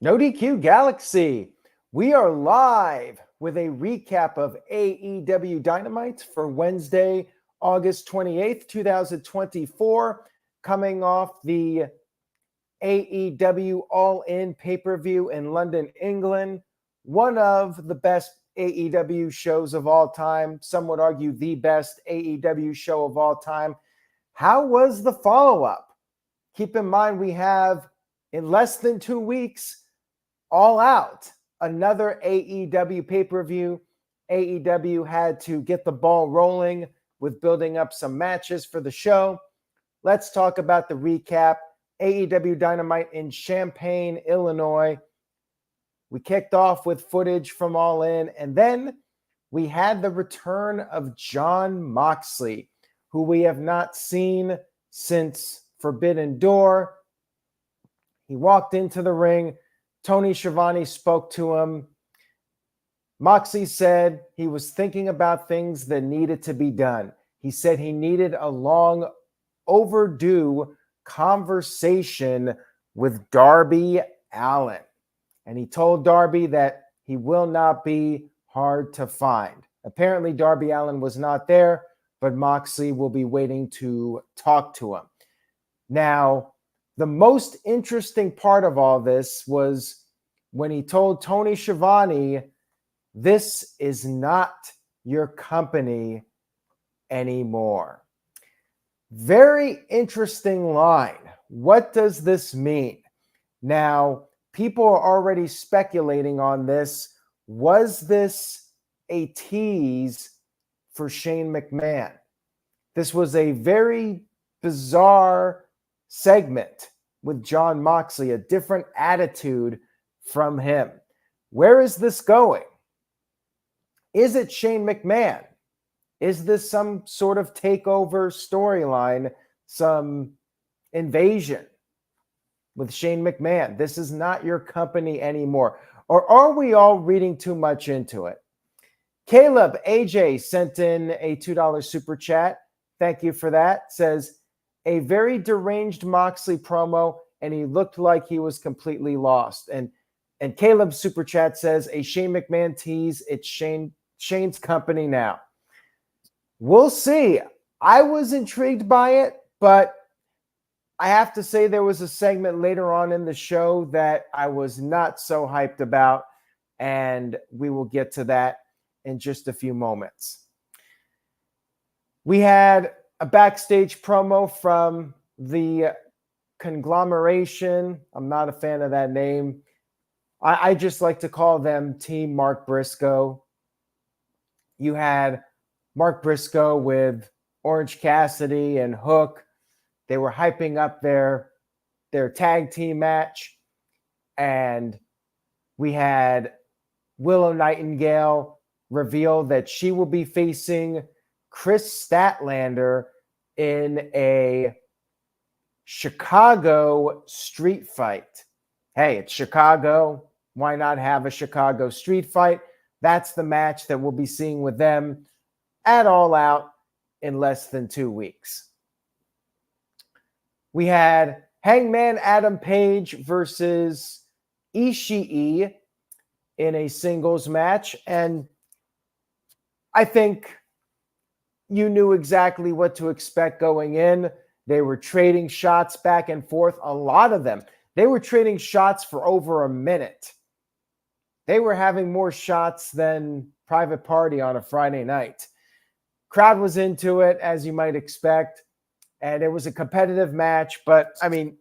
No DQ Galaxy. We are live with a recap of AEW Dynamite for Wednesday, August 28th, 2024, coming off the AEW All-In pay-per-view in London, England. One of the best AEW shows of all time. Some would argue the best AEW show of all time. How was the follow-up? Keep in mind we have, in less than 2 weeks, All Out, another AEW pay-per-view. AEW had to get the ball rolling with building up some matches for the show. Let's talk about the recap. AEW Dynamite in Champaign, Illinois. We kicked off with footage from All In, and then we had the return of Jon Moxley, who we have not seen since Forbidden Door. He walked into the ring. Tony Schiavone spoke to him. Moxley said he was thinking about things that needed to be done. He said he needed a long overdue conversation with Darby Allin. And he told Darby that he will not be hard to find. Apparently, Darby Allin was not there, but Moxley will be waiting to talk to him. Now, the most interesting part of all this was when he told Tony Schiavone, this is not your company anymore. Very interesting line. What does this mean? Now, people are already speculating on this. Was this a tease for Shane McMahon? This was a very bizarre segment with Jon Moxley, a different attitude from him. Where is this going? Is it Shane McMahon? Is this some sort of takeover storyline, some invasion with Shane McMahon? This is not your company anymore. Or are we all reading too much into it? Caleb AJ sent in a $2 super chat. Thank you for that. Says, a very deranged Moxley promo, and he looked like he was completely lost. And Caleb's super chat says, a Shane McMahon tease. It's Shane's company now. We'll see. I was intrigued by it, but I have to say there was a segment later on in the show that I was not so hyped about, and we will get to that in just a few moments. We had a backstage promo from the conglomeration. I'm not a fan of that name. I just like to call them Team Mark Briscoe. You had Mark Briscoe with Orange Cassidy and Hook. They were hyping up their tag team match. And we had Willow Nightingale reveal that she will be facing Chris Statlander in a Chicago street fight. Hey, it's Chicago. Why not have a Chicago street fight? That's the match that we'll be seeing with them at All Out in less than 2 weeks. We had Hangman Adam Page versus Ishii in a singles match. And I think you knew exactly what to expect going in. They were trading shots back and forth. A lot of them. They were trading shots for over a minute. They were having more shots than Private Party on a Friday night. Crowd was into it, as you might expect. And it was a competitive match. But, I mean,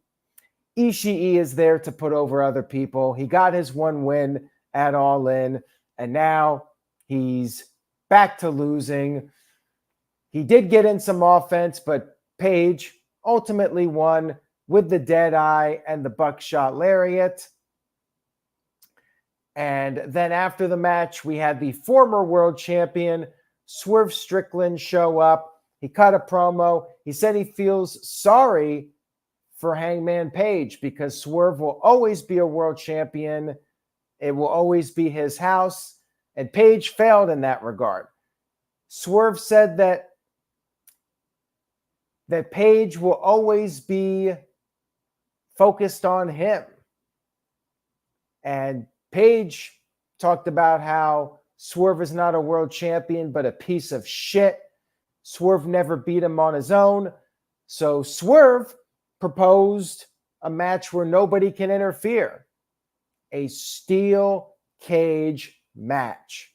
Ishii is there to put over other people. He got his one win at All In. And now he's back to losing. He did get in some offense, but Page ultimately won with the dead eye and the buckshot lariat. And then after the match, we had the former world champion, Swerve Strickland, show up. He cut a promo. He said he feels sorry for Hangman Page because Swerve will always be a world champion. It will always be his house. And Page failed in that regard. Swerve said that Page will always be focused on him. And Paige talked about how Swerve is not a world champion, but a piece of shit. Swerve never beat him on his own. So Swerve proposed a match where nobody can interfere. A steel cage match.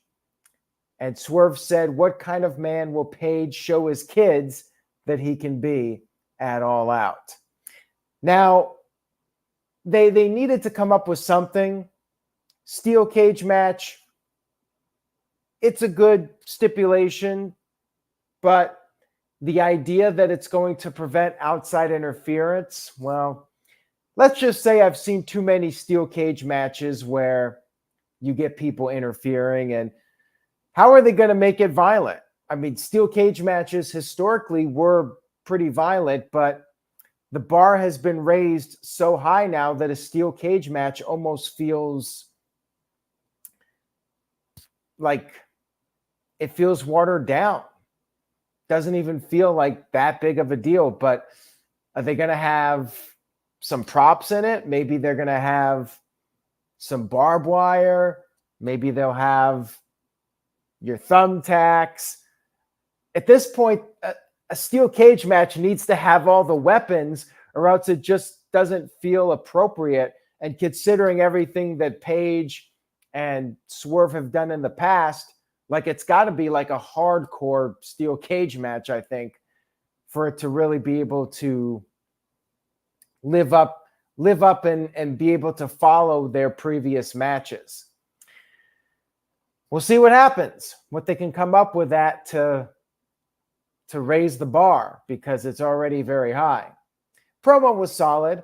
And Swerve said, what kind of man will Paige show his kids that he can be at All Out? Now, they needed to come up with something. Steel cage match, it's a good stipulation, but the idea that it's going to prevent outside interference, well, let's just say I've seen too many steel cage matches where you get people interfering, and how are they going to make it violent? I mean, steel cage matches historically were pretty violent, but the bar has been raised so high now that a steel cage match almost feels like it feels watered down. Doesn't even feel like that big of a deal. But are they going to have some props in it? Maybe they're going to have some barbed wire. Maybe they'll have your thumbtacks. At this point, a steel cage match needs to have all the weapons, or else it just doesn't feel appropriate. And considering everything that Paige and Swerve have done in the past, like it's got to be like a hardcore steel cage match, I think, for it to really be able to live up and be able to follow their previous matches. We'll see what happens, what they can come up with that to raise the bar, because it's already very high. Promo was solid.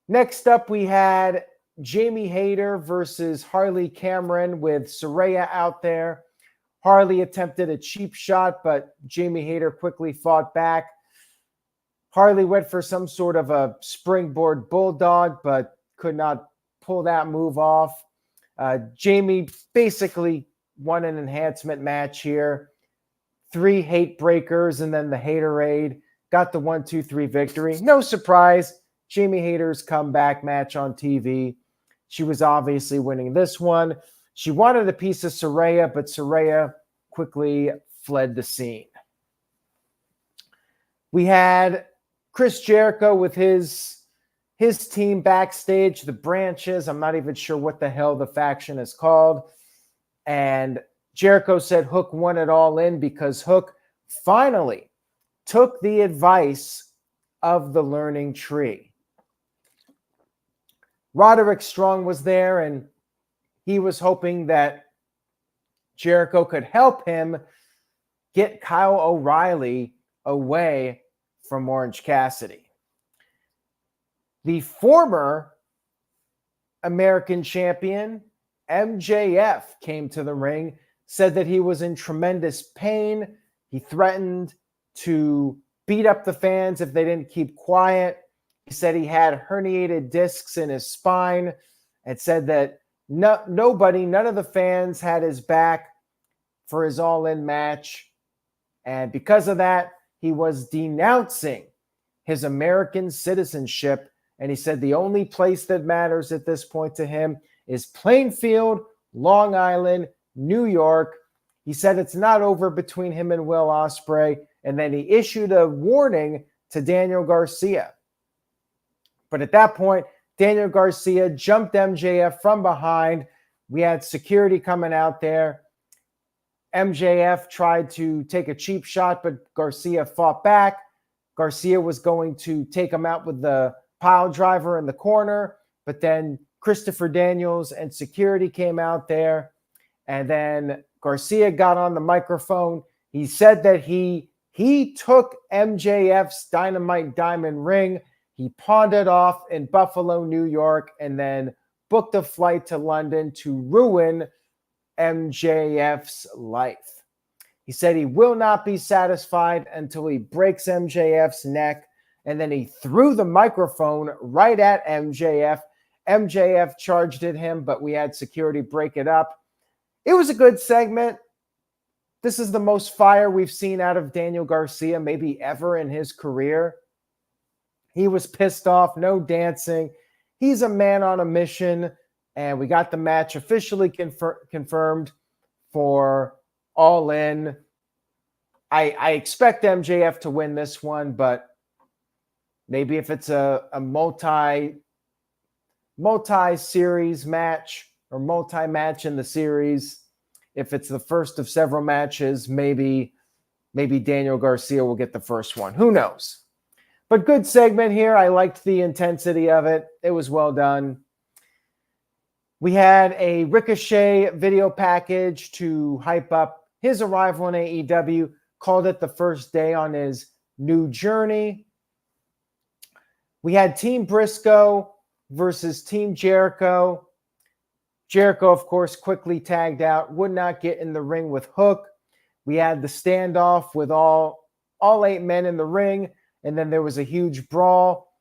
Next up, we had Jamie Hayter versus Harley Cameron with Saraya out there. Harley attempted a cheap shot, but Jamie Hayter quickly fought back. Harley went for some sort of a springboard bulldog, but could not pull that move off. Jamie basically won an enhancement match here. 3 hate breakers and then the Haterade. Got the 1-2-3 victory. No surprise. Jamie Hayter's comeback match on TV. She was obviously winning this one. She wanted a piece of Saraya, but Saraya quickly fled the scene. We had Chris Jericho with his team backstage, the Branches. I'm not even sure what the hell the faction is called. And Jericho said Hook won it all in because Hook finally took the advice of the learning tree. Roderick Strong was there, and he was hoping that Jericho could help him get Kyle O'Reilly away from Orange Cassidy. The former American champion, MJF, came to the ring, said that he was in tremendous pain. He threatened to beat up the fans if they didn't keep quiet. He said he had herniated discs in his spine, and said that none of the fans had his back for his all-in match. And because of that, he was denouncing his American citizenship. And he said the only place that matters at this point to him is Plainfield, Long Island, New York. He said it's not over between him and Will Ospreay. And then he issued a warning to Daniel Garcia. But at that point, Daniel Garcia jumped MJF from behind. We had security coming out there. MJF tried to take a cheap shot, but Garcia fought back. Garcia was going to take him out with the pile driver in the corner, but then Christopher Daniels and security came out there, and then Garcia got on the microphone. He said that he took MJF's Dynamite Diamond ring. He pawned it off in Buffalo, New York, and then booked a flight to London to ruin MJF's life. He said he will not be satisfied until he breaks MJF's neck, and then he threw the microphone right at MJF. MJF charged at him, but we had security break it up. It was a good segment. This is the most fire we've seen out of Daniel Garcia maybe ever in his career. He was pissed off, no dancing. He's a man on a mission. And we got the match officially confirmed for All In. I expect MJF to win this one, but maybe if it's a multi-series match or multi-match in the series, if it's the first of several matches, maybe Daniel Garcia will get the first one. Who knows? But good segment here. I liked the intensity of it. It was well done. We had a Ricochet video package to hype up his arrival in AEW, called it the first day on his new journey. We had Team Brisco versus Team Jericho. Jericho, of course, quickly tagged out, would not get in the ring with Hook. We had the standoff with all 8 men in the ring, and then there was a huge brawl.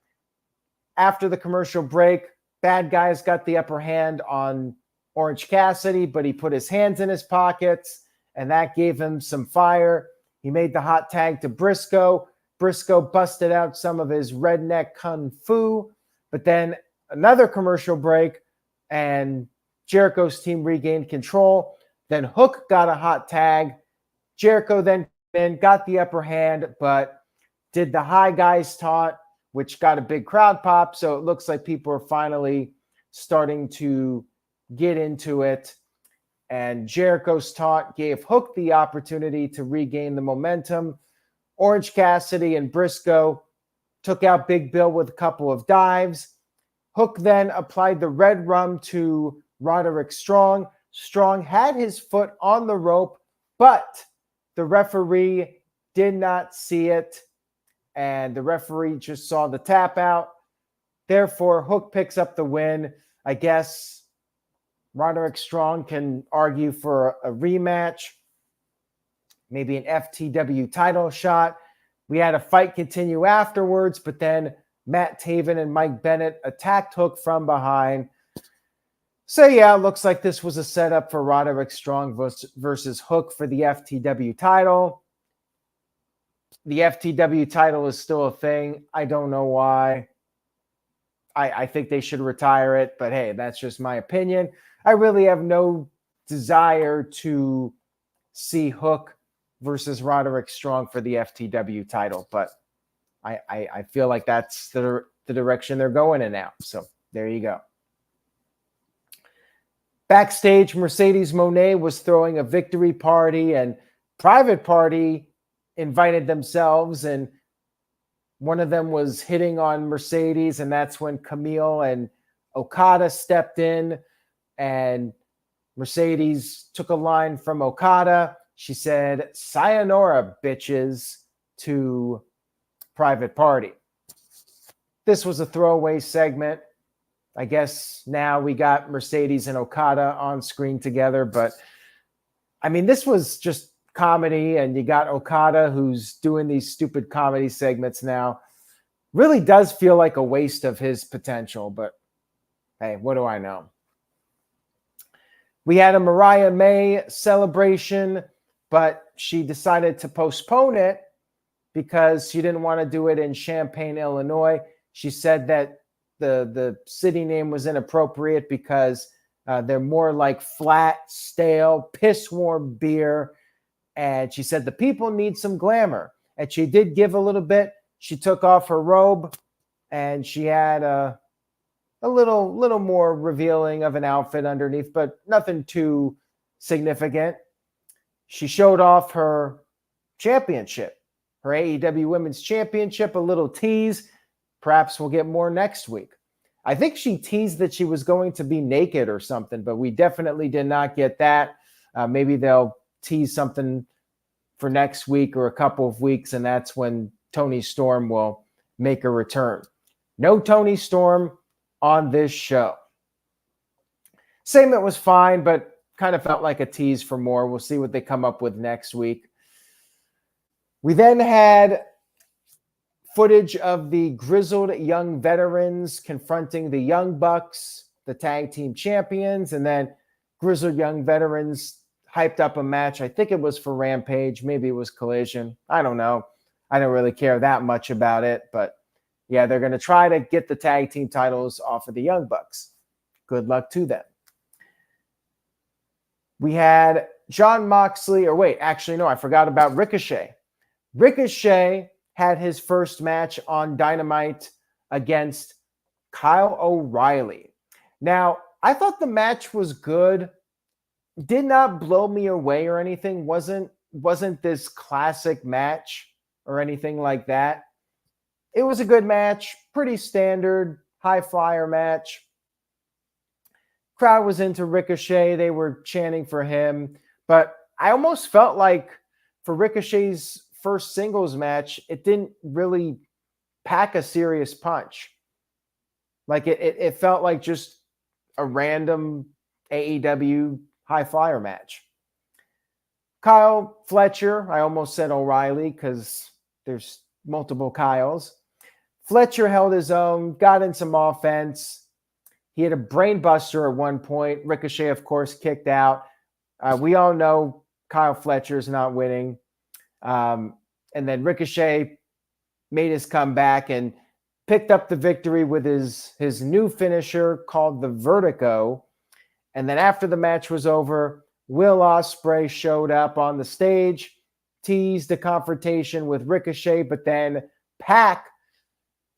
After the commercial break, bad guys got the upper hand on Orange Cassidy, but he put his hands in his pockets, and that gave him some fire. He made the hot tag to Brisco. Briscoe busted out some of his redneck kung fu, but then another commercial break, and Jericho's team regained control. Then Hook got a hot tag. Jericho then got the upper hand, but did the high guys taunt, which got a big crowd pop. So it looks like people are finally starting to get into it. And Jericho's taunt gave Hook the opportunity to regain the momentum. Orange Cassidy and Briscoe took out Big Bill with a couple of dives. Hook then applied the red rum to Roderick Strong. Strong had his foot on the rope, but the referee did not see it, and the referee just saw the tap out. Therefore, Hook picks up the win. I guess Roderick Strong can argue for a rematch, maybe an FTW title shot. We had a fight continue afterwards, but then Matt Taven and Mike Bennett attacked Hook from behind. So, yeah, it looks like this was a setup for Roderick Strong versus Hook for the FTW title. The FTW title is still a thing. I don't know why. I think they should retire it, but hey, that's just my opinion. I really have no desire to see Hook versus Roderick Strong for the FTW title, but I feel like that's the direction they're going in now. So there you go. Backstage, Mercedes Moné was throwing a victory party, and Private Party invited themselves, and one of them was hitting on Mercedes, and that's when Camille and Okada stepped in, and Mercedes took a line from Okada. She said, "Sayonara, bitches," to Private Party. This was a throwaway segment. I guess now we got Mercedes and Okada on screen together, but I mean, this was just comedy, and you got Okada who's doing these stupid comedy segments now. Really does feel like a waste of his potential, but hey, what do I know? We had a Mariah May celebration, but she decided to postpone it because she didn't want to do it in Champaign, Illinois. She said that the city name was inappropriate because they're more like flat, stale, piss-warm beer. And she said the people need some glamour. And she did give a little bit. She took off her robe, and she had a little more revealing of an outfit underneath, but nothing too significant. She showed off her championship, her AEW Women's Championship, a little tease. Perhaps we'll get more next week. I think she teased that she was going to be naked or something, but we definitely did not get that. Maybe they'll tease something for next week or a couple of weeks, and that's when Toni Storm will make a return. No Toni Storm on this show. Segment was fine, but kind of felt like a tease for more. We'll see what they come up with next week. We then had footage of the grizzled young veterans confronting the Young Bucks, the tag team champions, and then grizzled young veterans hyped up a match. I think it was for Rampage. Maybe it was Collision. I don't know. I don't really care that much about it, but yeah, they're going to try to get the tag team titles off of the Young Bucks. good luck to them. We had Jon Moxley, I forgot about Ricochet. Ricochet had his first match on Dynamite against Kyle O'Reilly. Now, I thought the match was good. Did not blow me away or anything. Wasn't this classic match or anything like that. It was a good match, pretty standard, high flyer match. Crowd was into Ricochet. They were chanting for him. But I almost felt like for Ricochet's first singles match, it didn't really pack a serious punch. Like it felt like just a random AEW high flyer match. Kyle Fletcher, I almost said O'Reilly because there's multiple Kyles. Fletcher held his own, got in some offense. He had a brain buster at one point. Ricochet, of course, kicked out. We all know Kyle Fletcher's not winning. And then Ricochet made his comeback and picked up the victory with his new finisher called the Vertigo. And then after the match was over, Will Ospreay showed up on the stage, teased a confrontation with Ricochet, but then Pac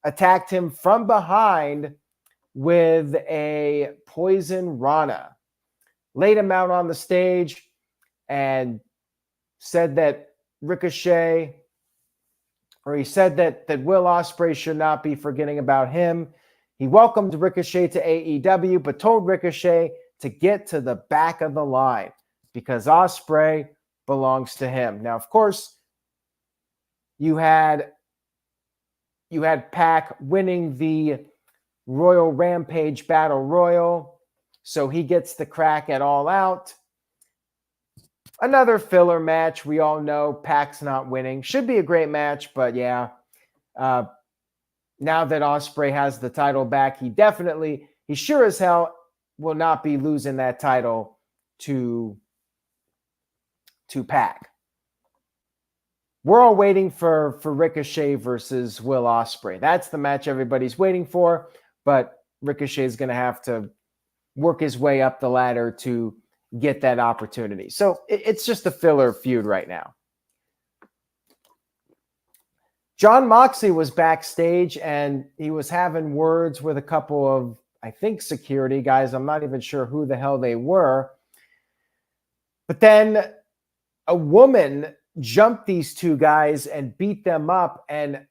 attacked him from behind with a Poison Rana. Laid him out on the stage and said that Ricochet, or he said that Will Ospreay should not be forgetting about him. He welcomed Ricochet to AEW, but told Ricochet to get to the back of the line because Ospreay belongs to him. Now, of course, you had Pac winning the Royal Rampage Battle Royal, so he gets the crack at All Out. Another filler match. We all know Pac's not winning. Should be a great match, but yeah. Now that Ospreay has the title back, he sure as hell will not be losing that title to Pac. We're all waiting for Ricochet versus Will Ospreay. That's the match everybody's waiting for, but Ricochet is going to have to work his way up the ladder to get that opportunity. So it's just a filler feud right now. Jon Moxley was backstage and he was having words with a couple of, I think, security guys. I'm not even sure who the hell they were. But then a woman jumped these two guys and beat them up. And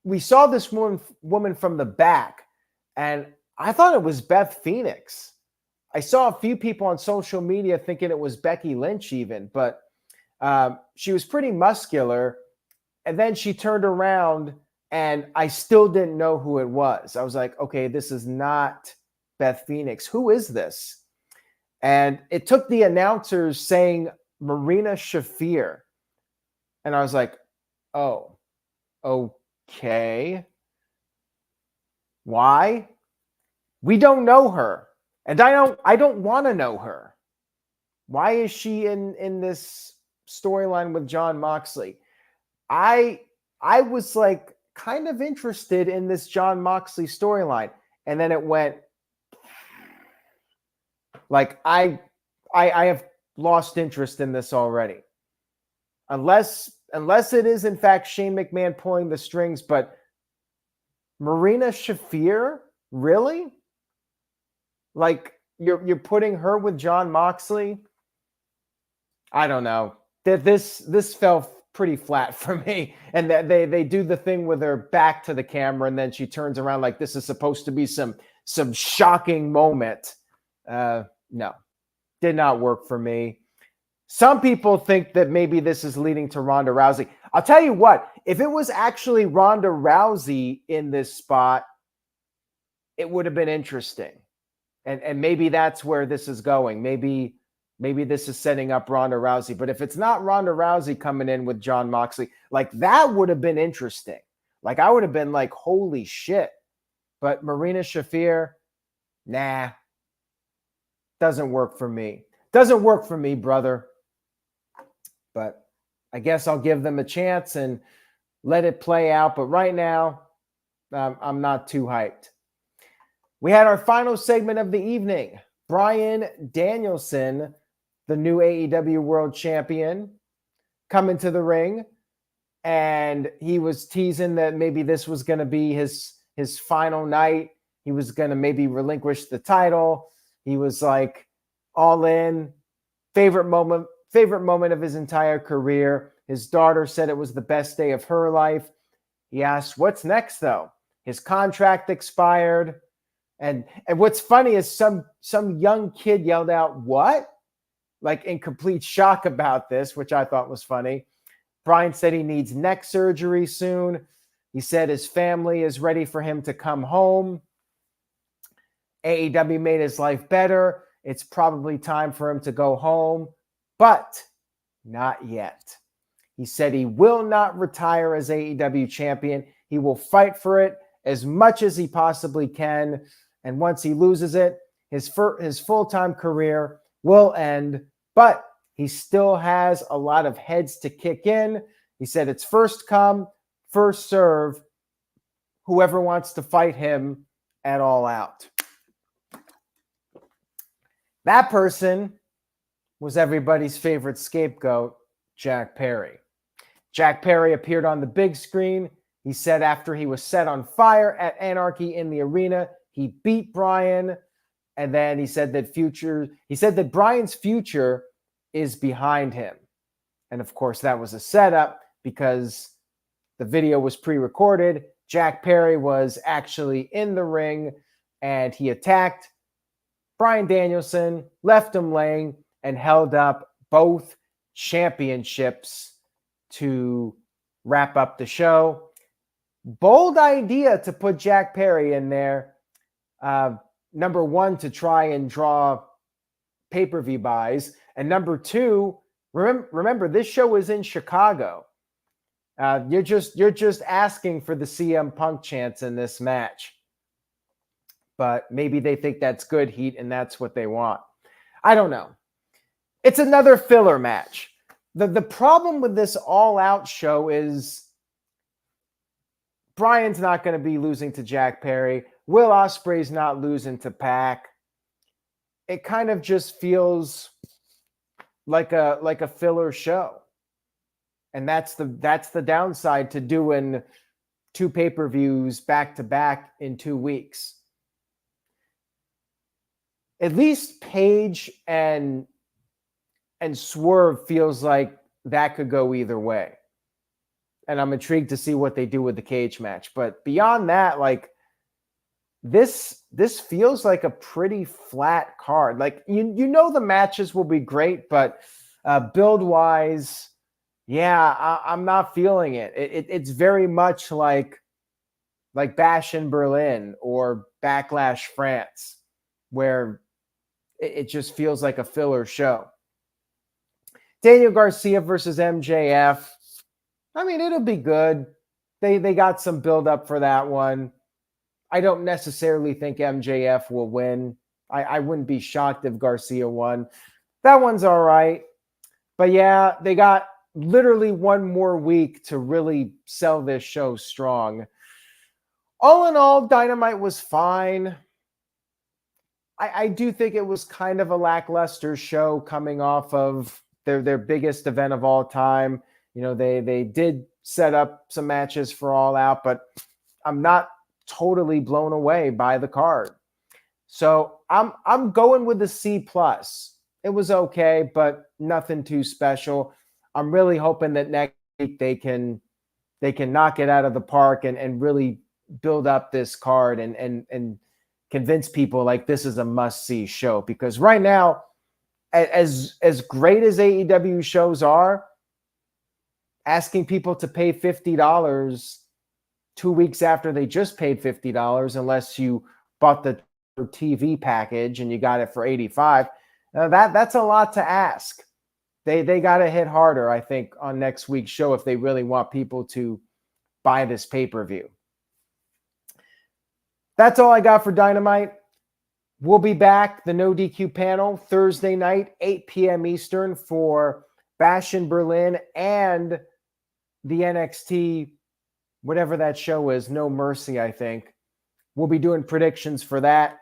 we saw this woman from the back, and I thought it was Beth Phoenix. I saw a few people on social media thinking it was Becky Lynch even, but she was pretty muscular. And then she turned around and I still didn't know who it was. I was like, okay, this is not Beth Phoenix. Who is this? And it took the announcers saying Marina Shafir. And I was like, oh, okay. Why? We don't know her. And I don't want to know her. Why is she in this storyline with Jon Moxley? I was like kind of interested in this Jon Moxley storyline, and then it went like I have lost interest in this already. Unless it is in fact Shane McMahon pulling the strings, but Marina Shafir, really? Like you're putting her with Jon Moxley? I don't know. This fell pretty flat for me. And that they do the thing with her back to the camera, and then she turns around like this is supposed to be some shocking moment. No, did not work for me. Some people think that maybe this is leading to Ronda Rousey. I'll tell you what, if it was actually Ronda Rousey in this spot, it would have been interesting. And maybe that's where this is going. Maybe this is setting up Ronda Rousey. But if it's not Ronda Rousey coming in with Jon Moxley, like that would have been interesting. Like I would have been like, holy shit. But Marina Shafir, nah, doesn't work for me. Doesn't work for me, brother. But I guess I'll give them a chance and let it play out. But right now, I'm not too hyped. We had our final segment of the evening. Bryan Danielson, the new AEW World Champion, come into the ring, and he was teasing that maybe this was going to be his final night. He was going to maybe relinquish the title. He was like all in. Favorite moment of his entire career. His daughter said it was the best day of her life. He asked, what's next, though? His contract expired. And what's funny is some young kid yelled out, what? Like in complete shock about this, which I thought was funny. Bryan said he needs neck surgery soon. He said his family is ready for him to come home. AEW made his life better. It's probably time for him to go home, but not yet. He said he will not retire as AEW champion. He will fight for it as much as he possibly can. And once he loses it, his full-time career will end, but he still has a lot of heads to kick in. He said it's first come, first serve, whoever wants to fight him at All Out. That person was everybody's favorite scapegoat, Jack Perry. Jack Perry appeared on the big screen. He said after he was set on fire at Anarchy in the Arena, he beat Bryan. And then he said that Bryan's future is behind him. And of course, that was a setup because the video was pre-recorded. Jack Perry was actually in the ring and he attacked Bryan Danielson, left him laying, and held up both championships to wrap up the show. Bold idea to put Jack Perry in there. Number one, to try and draw pay-per-view buys. And number two, remember this show is in Chicago. You're just asking for the CM Punk chance in this match. But maybe they think that's good heat and that's what they want. I don't know. It's another filler match. The problem with this all-out show is Bryan's not going to be losing to Jack Perry. Will Ospreay's not losing to Pac. It kind of just feels like a filler show. And that's the downside to doing two pay-per-views back-to-back in 2 weeks. At least Paige and Swerve feels like that could go either way. And I'm intrigued to see what they do with the cage match. But beyond that, like this feels like a pretty flat card. Like you know the matches will be great, but build-wise, yeah, I'm not feeling it. It's very much like Bash in Berlin or Backlash France, where it just feels like a filler show. Daniel Garcia versus MJF. I mean, it'll be good. They got some build-up for that one. I don't necessarily think MJF will win. I wouldn't be shocked if Garcia won. That one's all right. But yeah, they got literally one more week to really sell this show strong. All in all, Dynamite was fine. I do think it was kind of a lackluster show coming off of their biggest event of all time. You know, they did set up some matches for All Out, but I'm not totally blown away by the card. So I'm going with the C+. It was okay, but nothing too special. I'm really hoping that next week they can knock it out of the park and really build up this card and convince people like this is a must-see show. Because right now, as great as AEW shows are, asking people to pay $50 2 weeks after they just paid $50, unless you bought the TV package and you got it for $85, that's a lot to ask. They got to hit harder, I think, on next week's show if they really want people to buy this pay-per-view. That's all I got for Dynamite. We'll be back, the No DQ panel, Thursday night, 8 p.m. Eastern for Bash in Berlin and the NXT, whatever that show is, No Mercy, I think. We'll be doing predictions for that.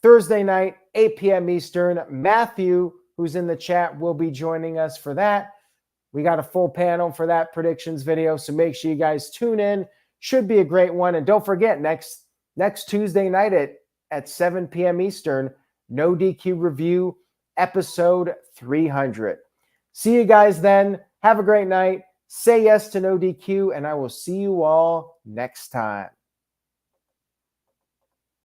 Thursday night, 8 p.m. Eastern. Matthew, who's in the chat, will be joining us for that. We got a full panel for that predictions video, so make sure you guys tune in. Should be a great one. And don't forget, next Tuesday night at 7 p.m. Eastern, No DQ Review, episode 300. See you guys then. Have a great night. Say yes to No DQ, and I will see you all next time.